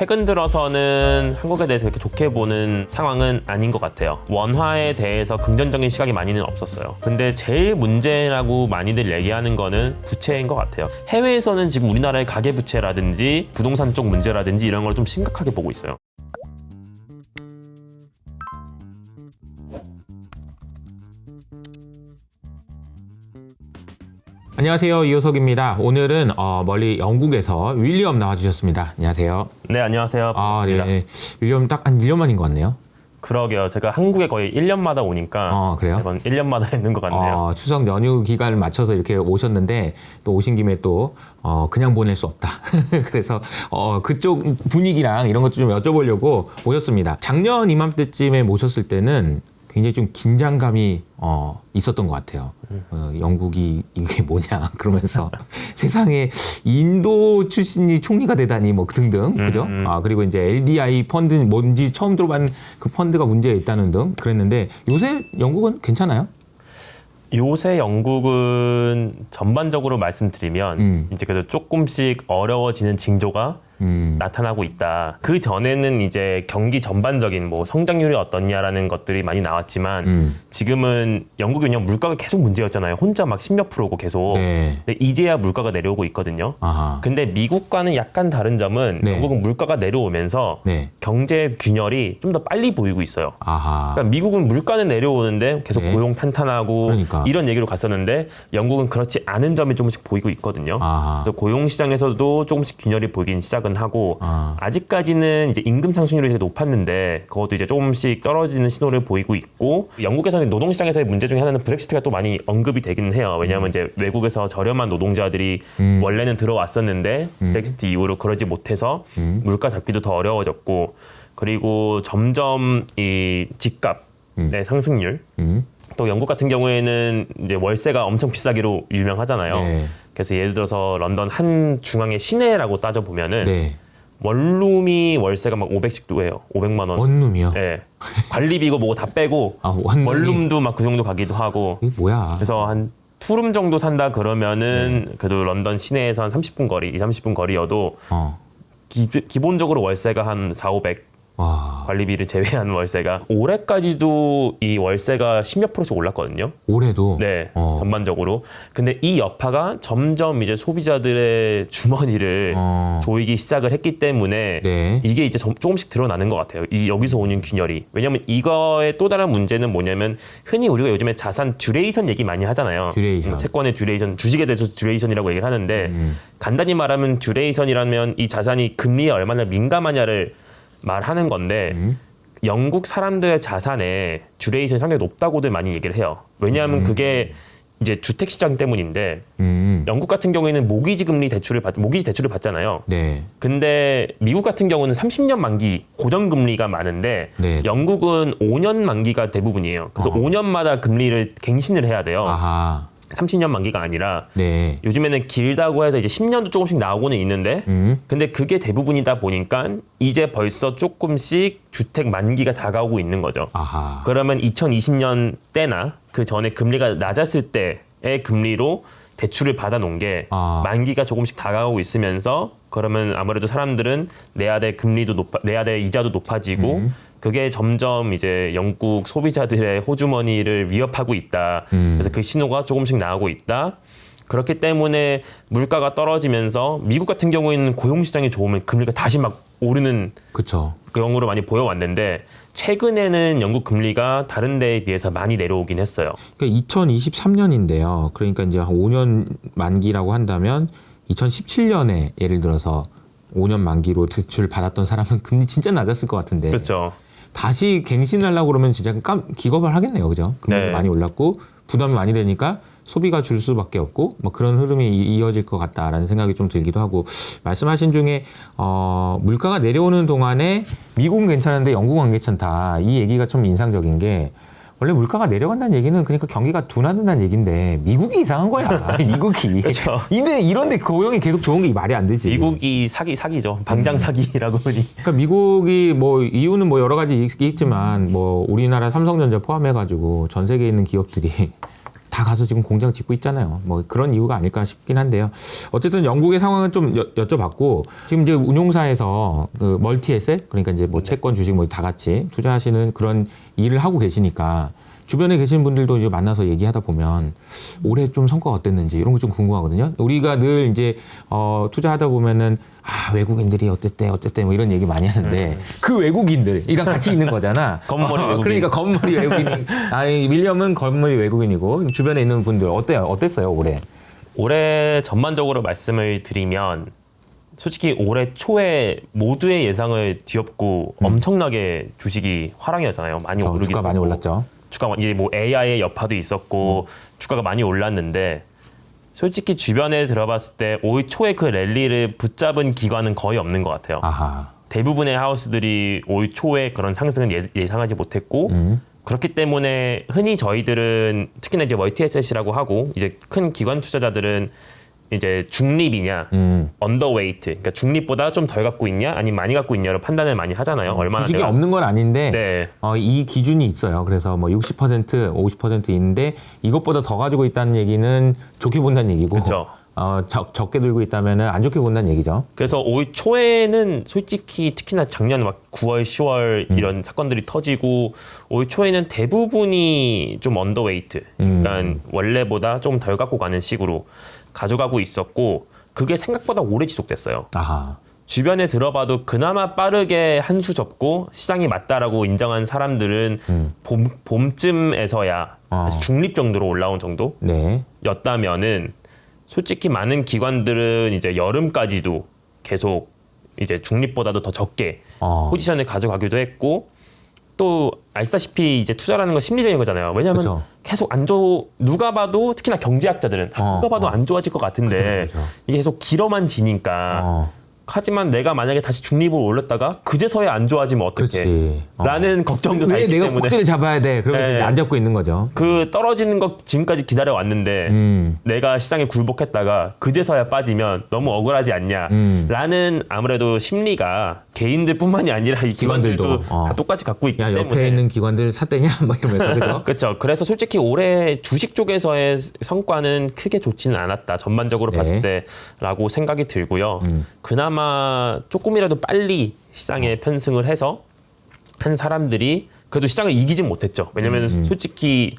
최근 들어서는 한국에 대해서 이렇게 좋게 보는 상황은 아닌 것 같아요. 원화에 대해서 긍정적인 시각이 많이는 없었어요. 근데 제일 문제라고 많이들 얘기하는 거는 부채인 것 같아요. 해외에서는 지금 우리나라의 가계부채라든지 부동산 쪽 문제라든지 이런 걸 좀 심각하게 보고 있어요. 안녕하세요, 이호석입니다. 오늘은 멀리 영국에서 윌리엄 나와주셨습니다. 안녕하세요. 네, 안녕하세요. 반갑습니다. 네. 윌리엄 딱 한 1년 만인 것 같네요. 그러게요. 제가 한국에 거의 1년마다 오니까 그래요? 이번 1년마다 있는 것 같네요. 추석 연휴 기간을 맞춰서 이렇게 오셨는데 또 오신 김에 또 그냥 보낼 수 없다. 그래서 그쪽 분위기랑 이런 것도 좀 여쭤보려고 모셨습니다. 작년 이맘때쯤에 모셨을 때는 굉장히 좀 긴장감이 있었던 것 같아요. 영국이 이게 뭐냐 그러면서 세상에 인도 출신이 총리가 되다니 뭐 등등 그죠? 그리고 이제 LDI 펀드 뭔지 처음 들어본 그 펀드가 문제가 있다는 등 그랬는데 요새 영국은 괜찮아요? 요새 영국은 전반적으로 말씀드리면 이제 그래도 조금씩 어려워지는 징조가 나타나고 있다. 그 전에는 이제 경기 전반적인 뭐 성장률이 어떻냐라는 것들이 많이 나왔지만 지금은 영국이 그냥 물가가 계속 문제였잖아요. 혼자 막 10몇 프로고 계속. 네. 근데 이제야 물가가 내려오고 있거든요. 아하. 근데 미국과는 약간 다른 점은 네. 영국은 물가가 내려오면서 네. 경제 균열이 좀 더 빨리 보이고 있어요. 아하. 그러니까 미국은 물가는 내려오는데 계속 네. 고용 탄탄하고 그러니까. 이런 얘기로 갔었는데 영국은 그렇지 않은 점이 조금씩 보이고 있거든요. 아하. 그래서 고용 시장에서도 조금씩 균열이 보이긴 시작은 하고 아직까지는 이제 임금 상승률이 되게 높았는데 그것도 이제 조금씩 떨어지는 신호를 보이고 있고 영국에서는 노동 시장에서의 문제 중에 하나는 브렉시트가 또 많이 언급이 되기는 해요. 왜냐하면 이제 외국에서 저렴한 노동자들이 원래는 들어왔었는데 브렉시트 이후로 그러지 못해서 물가 잡기도 더 어려워졌고 그리고 점점 이 집값의 상승률 또 영국 같은 경우에는 이제 월세가 엄청 비싸기로 유명하잖아요. 네. 그래서 예를 들어서 런던 한 중앙의 시내라고 따져보면은 네. 원룸이 월세가 막 500씩도 해요. 500만 원. 원룸이요? 네. 관리비고 뭐고 다 빼고 원룸이? 원룸도 막 그 정도 가기도 하고. 이게 뭐야? 그래서 한 투룸 정도 산다 그러면은 그래도 런던 시내에서 한 30분 거리, 20, 30분 거리여도 기본적으로 월세가 한 4, 500 와. 관리비를 제외한 월세가 올해까지도 이 월세가 10몇 프로씩 올랐거든요. 올해도? 네, 전반적으로. 근데 이 여파가 점점 이제 소비자들의 주머니를 조이기 시작을 했기 때문에 네. 이게 이제 조금씩 드러나는 것 같아요. 이 여기서 오는 균열이. 왜냐하면 이거의 또 다른 문제는 뭐냐면 흔히 우리가 요즘에 자산 듀레이션 얘기 많이 하잖아요. 듀레이션. 채권의 듀레이션, 주식에 대해서 듀레이션이라고 얘기를 하는데 간단히 말하면 듀레이션이라면 이 자산이 금리에 얼마나 민감하냐를 말하는 건데 영국 사람들의 자산에 듀레이션이 상당히 높다고들 많이 얘기를 해요. 왜냐하면 그게 이제 주택 시장 때문인데 영국 같은 경우에는 모기지 대출을 받잖아요. 네. 근데 미국 같은 경우는 30년 만기 고정금리가 많은데 네. 영국은 5년 만기가 대부분이에요. 그래서 5년마다 금리를 갱신을 해야 돼요. 아하. 30년 만기가 아니라 네. 요즘에는 길다고 해서 이제 10년도 조금씩 나오고는 있는데 근데 그게 대부분이다 보니까 이제 벌써 조금씩 주택 만기가 다가오고 있는 거죠. 아하. 그러면 2020년 때나 그 전에 금리가 낮았을 때의 금리로 대출을 받아놓은 게 만기가 조금씩 다가오고 있으면서 그러면 아무래도 사람들은 내야 될 내야 될 이자도 높아지고 그게 점점 이제 영국 소비자들의 호주머니를 위협하고 있다. 그래서 그 신호가 조금씩 나오고 있다. 그렇기 때문에 물가가 떨어지면서 미국 같은 경우에는 고용 시장이 좋으면 금리가 다시 막 오르는 그쵸. 경우로 많이 보여왔는데 최근에는 영국 금리가 다른 데에 비해서 많이 내려오긴 했어요. 그러니까 2023년인데요. 그러니까 이제 한 5년 만기라고 한다면 2017년에 예를 들어서 5년 만기로 대출 받았던 사람은 금리 진짜 낮았을 것 같은데. 그렇죠. 다시 갱신하려고 그러면 진짜 기겁을 하겠네요. 그죠? 금리가 네. 많이 올랐고 부담이 많이 되니까 소비가 줄 수밖에 없고 뭐 그런 흐름이 이어질 것 같다라는 생각이 좀 들기도 하고 말씀하신 중에 물가가 내려오는 동안에 미국은 괜찮은데 영국은 안 괜찮다. 이 얘기가 좀 인상적인 게 원래 물가가 내려간다는 얘기는 그러니까 경기가 둔화된다는 얘기인데 미국이 이상한 거야. 미국이. 그렇죠. 근데 이런데 고용이 계속 좋은 게 말이 안 되지. 미국이 사기죠. 방장 사기라고 보니. 그러니까 미국이 뭐 이유는 뭐 여러 가지 있겠지만 뭐 우리나라 삼성전자 포함해가지고 전 세계에 있는 기업들이 다 가서 지금 공장 짓고 있잖아요. 뭐 그런 이유가 아닐까 싶긴 한데요. 어쨌든 영국의 상황은 좀 여쭤봤고 지금 이제 운용사에서 그 멀티에셋 그러니까 이제 뭐 채권, 주식 뭐 다 같이 투자하시는 그런 일을 하고 계시니까 주변에 계신 분들도 이제 만나서 얘기하다 보면 올해 좀 성과가 어땠는지 이런 거 좀 궁금하거든요. 우리가 늘 이제 투자하다 보면은 외국인들이 어땠대 뭐 이런 얘기 많이 하는데 그 외국인들이랑 같이 있는 거잖아. 검머리 외국인. 그러니까 검머리 외국인. 아니 윌리엄은 검머리 외국인이고 주변에 있는 분들 어땠어요 올해? 올해 전반적으로 말씀을 드리면 솔직히 올해 초에 모두의 예상을 뒤엎고 엄청나게 주식이 화랑이었잖아요. 많이 오르기도 주가 많이 하고. 올랐죠. 주가가 이제 뭐 AI의 여파도 있었고 주가가 많이 올랐는데 솔직히 주변에 들어봤을 때 올 초에 그 랠리를 붙잡은 기관은 거의 없는 것 같아요. 아하. 대부분의 하우스들이 올 초에 그런 상승은 예상하지 못했고 그렇기 때문에 흔히 저희들은 특히나 이제 멀티에셋이라고 하고 이제 큰 기관 투자자들은 이제 중립이냐, 언더웨이트, 그러니까 중립보다 좀 덜 갖고 있냐, 아니면 많이 갖고 있냐로 판단을 많이 하잖아요. 얼마나 주식이 내가 없는 건 아닌데 네. 이 기준이 있어요. 그래서 뭐 60%, 50% 있는데 이것보다 더 가지고 있다는 얘기는 좋게 본다는 얘기고 그쵸. 적게 들고 있다면은 안 좋게 본다는 얘기죠. 그래서 올 초에는 솔직히 특히나 작년 막 9월, 10월 이런 사건들이 터지고 올 초에는 대부분이 좀 언더웨이트, 그러니까 원래보다 좀 덜 갖고 가는 식으로 가져가고 있었고 그게 생각보다 오래 지속됐어요. 아하. 주변에 들어봐도 그나마 빠르게 한 수 접고 시장이 맞다라고 인정한 사람들은 봄쯤에서야 다시 중립 정도로 올라온 네. 정도였다면은 솔직히 많은 기관들은 이제 여름까지도 계속 이제 중립보다도 더 적게 포지션을 가져가기도 했고 또 아시다시피 이제 투자라는 건 심리적인 거잖아요. 왜냐하면 그쵸. 계속 누가 봐도 특히나 경제학자들은 누가 봐도 안 좋아질 것 같은데 그쵸. 이게 계속 길어만 지니까 하지만 내가 만약에 다시 중립으로 올렸다가 그제서야 안 좋아지면 어떡해 그렇지. 라는 걱정도 다 왜 있기 내가 때문에 꼭지를 잡아야 돼? 그러면서 네. 이제 안 잡고 있는 거죠. 그 떨어지는 거 지금까지 기다려 왔는데 내가 시장에 굴복했다가 그제서야 빠지면 너무 억울하지 않냐 라는 아무래도 심리가 개인들뿐만이 아니라 이 기관들도 기관들도. 다 똑같이 갖고 있기 야 때문에 옆에 있는 기관들 샀대냐? 뭐 이러면서 그죠? 그렇죠. 그래서 솔직히 올해 주식 쪽에서의 성과는 크게 좋지는 않았다. 전반적으로 네. 봤을 때라고 생각이 들고요. 그나마 조금이라도 빨리 시장에 편승을 해서 한 사람들이 그래도 시장을 이기진 못했죠. 왜냐면 솔직히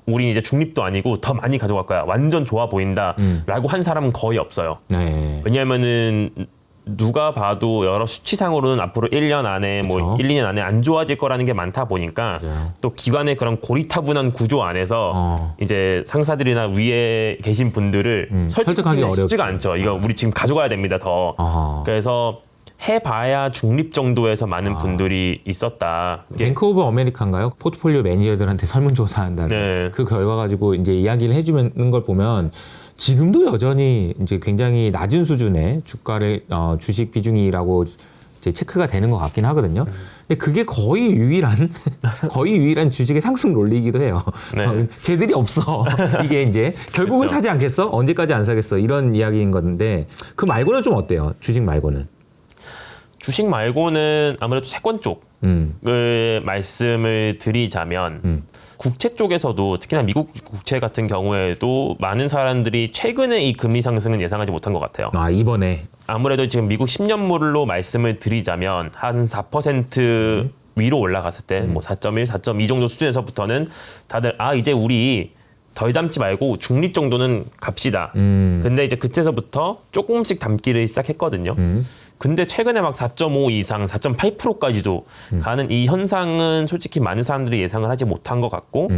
우린 이제 중립도 아니고 더 많이 가져갈 거야. 완전 좋아 보인다라고 한 사람은 거의 없어요. 네. 왜냐면은 누가 봐도 여러 수치상으로는 앞으로 1년 안에 뭐 그쵸. 1, 2년 안에 안 좋아질 거라는 게 많다 보니까 맞아요. 또 기관의 그런 고리타분한 구조 안에서 이제 상사들이나 위에 계신 분들을 설득하기 설득하기 쉽지가 어렵죠. 않죠. 이거 우리 지금 가져가야 됩니다. 더. 아하. 그래서 해봐야 중립 정도에서 많은 분들이 있었다. 이게 뱅크 오브 아메리카인가요? 포트폴리오 매니저들한테 설문조사한다는 네. 그 결과 가지고 이제 이야기를 해주는 걸 보면 지금도 여전히 이제 굉장히 낮은 수준의 주가를 주식 비중이라고 이제 체크가 되는 것 같긴 하거든요. 근데 그게 거의 유일한 주식의 상승 롤리이기도 해요. 네. 쟤들이 없어. 이게 이제 결국은 그렇죠. 사지 않겠어? 언제까지 안 사겠어? 이런 이야기인 건데 그 말고는 좀 어때요? 주식 말고는? 주식 말고는 아무래도 채권 쪽을 말씀을 드리자면 국채 쪽에서도 특히나 미국 국채 같은 경우에도 많은 사람들이 최근에 이 금리 상승은 예상하지 못한 것 같아요. 이번에 아무래도 지금 미국 10년물로 말씀을 드리자면 한 4% 위로 올라갔을 때 뭐 4.1, 4.2 정도 수준에서부터는 다들 이제 우리 덜 담지 말고 중립 정도는 갑시다. 근데 이제 그때서부터 조금씩 담기를 시작했거든요. 근데 최근에 막 4.5 이상, 4.8%까지도 가는 이 현상은 솔직히 많은 사람들이 예상을 하지 못한 것 같고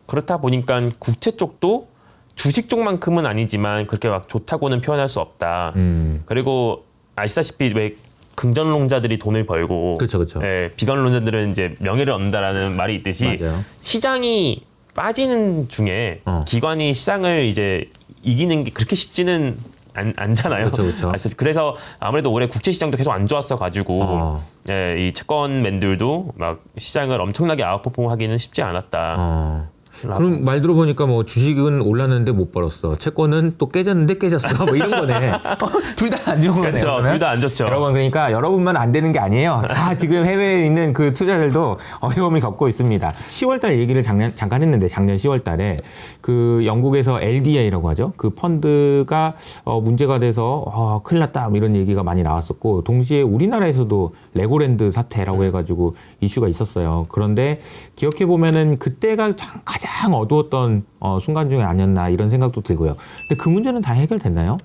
그렇다 보니까 국채 쪽도 주식 쪽만큼은 아니지만 그렇게 막 좋다고는 표현할 수 없다. 그리고 아시다시피 왜 긍정론자들이 돈을 벌고 그렇죠. 비관론자들은 이제 명예를 얻는다라는 말이 있듯이 맞아요. 시장이 빠지는 중에 기관이 시장을 이제 이기는 게 그렇게 쉽지는 않잖아요. 그렇죠. 그래서 아무래도 올해 국채 시장도 계속 안 좋았어 가지고 이 채권맨들도 막 시장을 엄청나게 아웃퍼폼하기는 쉽지 않았다. 그럼 말 들어보니까 뭐 주식은 올랐는데 못 벌었어. 채권은 또 깨졌는데 깨졌어. 뭐 이런 거네. 둘 다 안 좋은 거네요. 그렇죠. 둘 다 안 좋죠. 여러분 그러니까 여러분만 안 되는 게 아니에요. 다 지금 해외에 있는 그 투자자들도 어려움을 겪고 있습니다. 10월달 얘기를 잠깐 했는데 작년 10월달에 그 영국에서 LDI라고 하죠. 그 펀드가 문제가 돼서 큰일 났다 뭐 이런 얘기가 많이 나왔었고 동시에 우리나라에서도 레고랜드 사태라고 해가지고 이슈가 있었어요. 그런데 기억해 보면은 그때가 가장 어두웠던 순간 중에 아니었나 이런 생각도 들고요. 근데 그 문제는 다 해결됐나요?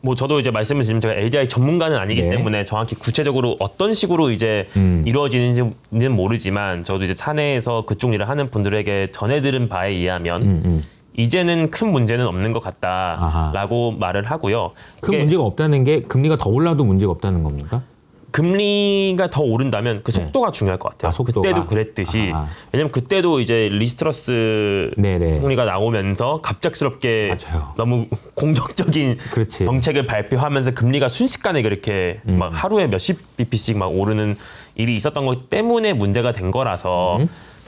뭐 저도 이제 말씀을 드리면 제가 LDI 전문가는 아니기 네. 때문에 정확히 구체적으로 어떤 식으로 이제 이루어지는지는 모르지만 저도 이제 사내에서 그쪽 일을 하는 분들에게 전해들은 바에 의하면 이제는 큰 문제는 없는 것 같다라고 말을 하고요. 큰 문제가 없다는 게 금리가 더 올라도 문제가 없다는 겁니까? 금리가 더 오른다면 그 속도가 중요할 것 같아요. 속도가. 그때도 그랬듯이 왜냐면 그때도 이제 리스트러스 총리가 나오면서 갑작스럽게 맞아요. 너무 공격적인 그렇지. 정책을 발표하면서 금리가 순식간에 그렇게 막 하루에 몇십 bp씩 막 오르는 일이 있었던 것 때문에 문제가 된 거라서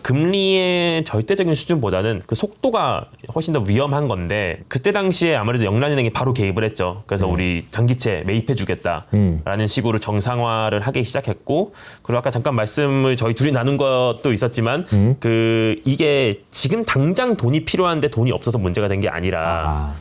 금리의 절대적인 수준보다는 그 속도가 훨씬 더 위험한 건데 그때 당시에 아무래도 영란은행이 바로 개입을 했죠. 그래서 우리 장기채 매입해주겠다라는 식으로 정상화를 하기 시작했고 그리고 아까 잠깐 말씀을 저희 둘이 나눈 것도 있었지만 그 이게 지금 당장 돈이 필요한데 돈이 없어서 문제가 된 게 아니라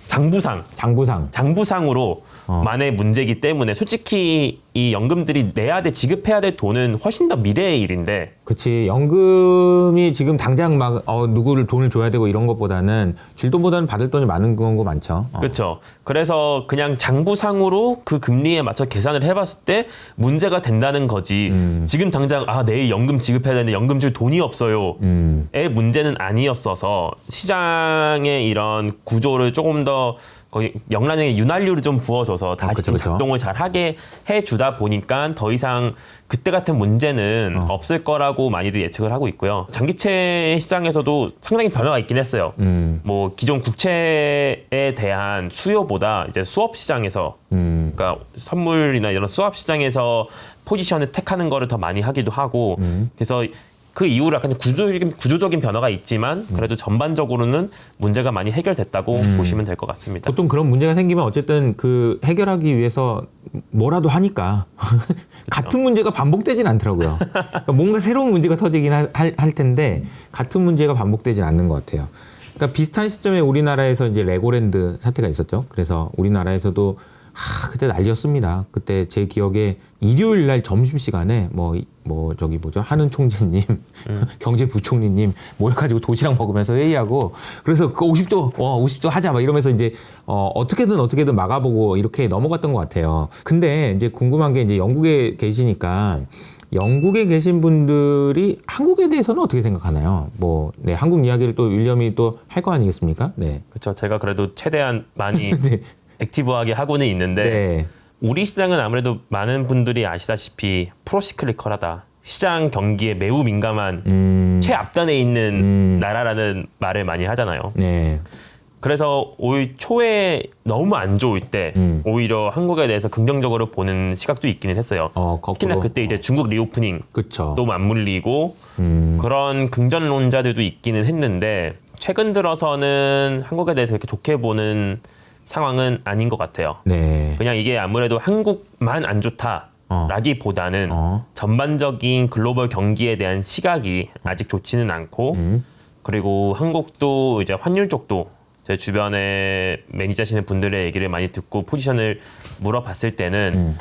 장부상으로 만의 문제이기 때문에 솔직히 이 연금들이 내야 돼 지급해야 될 돈은 훨씬 더 미래의 일인데 그렇지. 연금이 지금 당장 막 누구를 돈을 줘야 되고 이런 것보다는 줄 돈보다는 받을 돈이 많은 경우가 많죠. 그렇죠. 그래서 그냥 장부상으로 그 금리에 맞춰 계산을 해봤을 때 문제가 된다는 거지. 지금 당장 내일 연금 지급해야 되는데 연금 줄 돈이 없어요의 문제는 아니었어서 시장의 이런 구조를 조금 더 거의 영란에 윤활유를 좀 부어줘서 다시 좀 작동을 잘 하게 해주다 보니까 더 이상 그때 같은 문제는 없을 거라고 많이들 예측을 하고 있고요. 장기채 시장에서도 상당히 변화가 있긴 했어요. 뭐 기존 국채에 대한 수요보다 이제 수업 시장에서 그러니까 선물이나 이런 수업 시장에서 포지션을 택하는 거를 더 많이 하기도 하고 그래서 그 이후로 약간 구조적인 변화가 있지만 그래도 전반적으로는 문제가 많이 해결됐다고 보시면 될 것 같습니다. 보통 그런 문제가 생기면 어쨌든 그 해결하기 위해서 뭐라도 하니까 같은 문제가 반복되진 않더라고요. 그러니까 뭔가 새로운 문제가 터지긴 할 텐데 같은 문제가 반복되진 않는 것 같아요. 그러니까 비슷한 시점에 우리나라에서 이제 레고랜드 사태가 있었죠. 그래서 우리나라에서도 그때 난리였습니다. 그때 제 기억에 일요일 날 점심시간에 하는 총재님, 경제부총리님 모여가지고 도시락 먹으면서 회의하고 그래서 그 50조 하자 막 이러면서 이제 어떻게든 막아보고 이렇게 넘어갔던 것 같아요. 근데 이제 궁금한 게 이제 영국에 계시니까 영국에 계신 분들이 한국에 대해서는 어떻게 생각하나요? 한국 이야기를 또 윌리엄이 또 할 거 아니겠습니까? 네. 그렇죠. 제가 그래도 최대한 많이 액티브하게 하고는 있는데 우리 시장은 아무래도 많은 분들이 아시다시피 프로시클리컬하다. 시장 경기에 매우 민감한 최앞단에 있는 나라라는 말을 많이 하잖아요. 네. 그래서 올 초에 너무 안 좋을 때 오히려 한국에 대해서 긍정적으로 보는 시각도 있기는 했어요. 특히나 그때 이제 중국 리오프닝 또 맞물리고 그런 긍정론자들도 있기는 했는데 최근 들어서는 한국에 대해서 그렇게 좋게 보는 상황은 아닌 것 같아요. 네. 그냥 이게 아무래도 한국만 안 좋다라기보다는 전반적인 글로벌 경기에 대한 시각이 아직 좋지는 않고 그리고 한국도 이제 환율 쪽도 제 주변에 매니저시는 분들의 얘기를 많이 듣고 포지션을 물어봤을 때는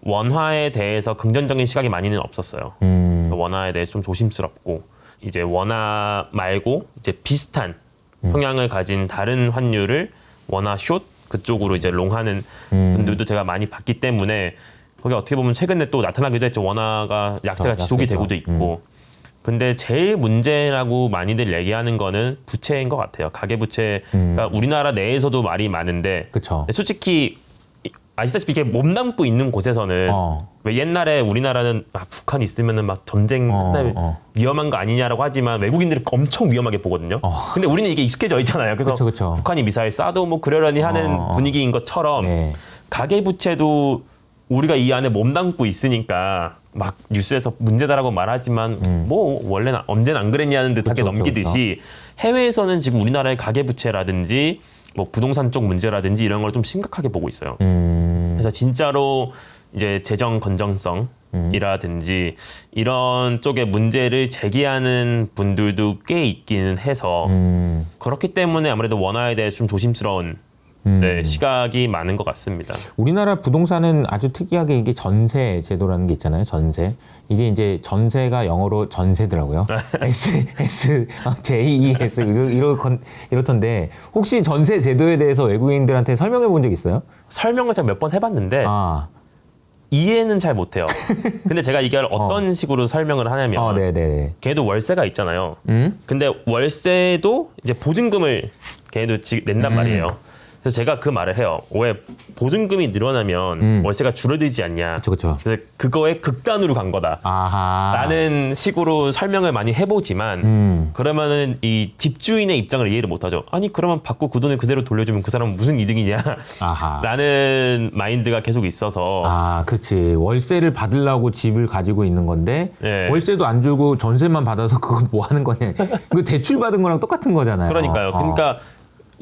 원화에 대해서 긍정적인 시각이 많이는 없었어요. 그래서 원화에 대해서 좀 조심스럽고 이제 원화 말고 이제 비슷한 성향을 가진 다른 환율을 원화 숏 그쪽으로 이제 롱하는 분들도 제가 많이 봤기 때문에 거기 어떻게 보면 최근에 또 나타나기도 했죠. 원화가 약세가 지속이 되고도 있고. 근데 제일 문제라고 많이들 얘기하는 거는 부채인 것 같아요. 가계부채가 우리나라 내에서도 말이 많은데 솔직히 아시다시피 이게 몸담고 있는 곳에서는 왜 옛날에 우리나라는 북한 있으면은 막 전쟁 끝나면 위험한 거 아니냐라고 하지만 외국인들이 엄청 위험하게 보거든요. 근데 우리는 이게 익숙해져 있잖아요. 그래서 북한이 미사일 쏴도 뭐 그러려니 하는 분위기인 것처럼 가계부채도 우리가 이 안에 몸담고 있으니까 막 뉴스에서 문제다라고 말하지만 뭐 원래는 언제는 안 그랬냐는 듯하게 그쵸, 넘기듯이 해외에서는 지금 우리나라의 가계부채라든지 뭐 부동산 쪽 문제라든지 이런 걸 좀 심각하게 보고 있어요. 그래서 진짜로 이제 재정 건전성이라든지 이런 쪽의 문제를 제기하는 분들도 꽤 있기는 해서 그렇기 때문에 아무래도 원화에 대해 좀 조심스러운 네, 시각이 많은 것 같습니다. 우리나라 부동산은 아주 특이하게 이게 전세 제도라는 게 있잖아요. 전세. 이게 이제 전세가 영어로 전세더라고요. JES 이렇던데 혹시 전세 제도에 대해서 외국인들한테 설명해 본 적 있어요? 설명을 제가 몇 번 해봤는데 이해는 잘 못해요. 근데 제가 이걸 어떤 식으로 설명을 하냐면 네네. 걔도 월세가 있잖아요. 근데 월세도 이제 보증금을 걔도 낸단 말이에요. 그래서 제가 그 말을 해요. 왜 보증금이 늘어나면 월세가 줄어들지 않냐. 그쵸. 그래서 그거에 극단으로 간 거다. 라는 식으로 설명을 많이 해보지만 그러면은 이 집주인의 입장을 이해를 못하죠. 아니 그러면 받고 그 돈을 그대로 돌려주면 그 사람은 무슨 이득이냐. 라는 마인드가 계속 있어서. 그렇지. 월세를 받으려고 집을 가지고 있는 건데 네. 월세도 안 주고 전세만 받아서 그건 뭐 하는 거냐. 그 대출 받은 거랑 똑같은 거잖아요. 그러니까요. 그러니까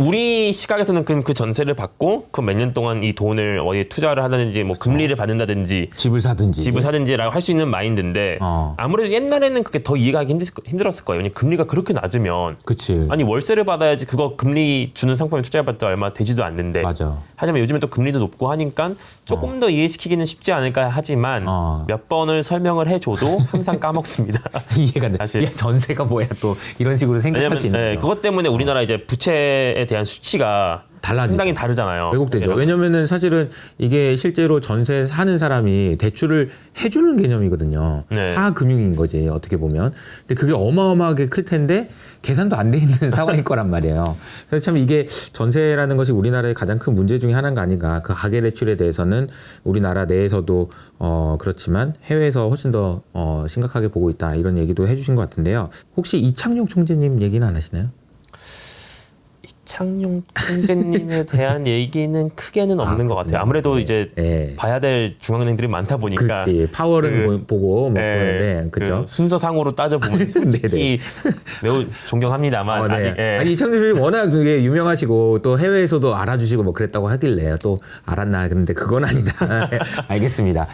우리 시각에서는 그 전세를 받고 그 몇 년 동안 이 돈을 어디에 투자를 하든지 뭐 금리를 받는다든지 집을 사든지라고 할 수 있는 마인드인데 아무래도 옛날에는 그게 더 이해가 하기 힘들었을 거예요. 왜냐면 금리가 그렇게 낮으면 그치. 아니 월세를 받아야지 그거 금리 주는 상품에 투자해봤자 얼마 되지도 않는데 맞아. 하지만 요즘에 또 금리도 높고 하니까 조금 더 이해시키기는 쉽지 않을까 하지만 몇 번을 설명을 해줘도 항상 까먹습니다. 이해가 안 돼. 사실. 야, 전세가 뭐야 또 이런 식으로 생각할 수 있는 거예요. 그것 때문에 우리나라 이제 부채에 대한 수치가 상당히 다르잖아요. 왜곡되죠. 왜냐면은 사실은 이게 실제로 전세 사는 사람이 대출을 해주는 개념이거든요. 네. 하금융인 거지 어떻게 보면. 근데 그게 어마어마하게 클 텐데 계산도 안 돼 있는 상황일 거란 말이에요. 그래서 참 이게 전세라는 것이 우리나라의 가장 큰 문제 중에 하나가 아닌가. 그 가계 대출에 대해서는 우리나라 내에서도 그렇지만 해외에서 훨씬 더 심각하게 보고 있다 이런 얘기도 해주신 것 같은데요. 혹시 이창용 총재님 얘기는 안 하시나요? 이창용 총재님에 대한 얘기는 크게는 없는 것 같아요. 아무래도 이제 봐야 될 중앙은행들이 많다 보니까. 그렇지. 파월은 보고 보는데 그죠. 순서상으로 따져보면 솔직히 매우 존경합니다만 아직. 아니 이창용 총재님 워낙 그게 유명하시고 또 해외에서도 알아주시고 뭐 그랬다고 하길래 또 알았나 그런데 그건 아니다. 알겠습니다.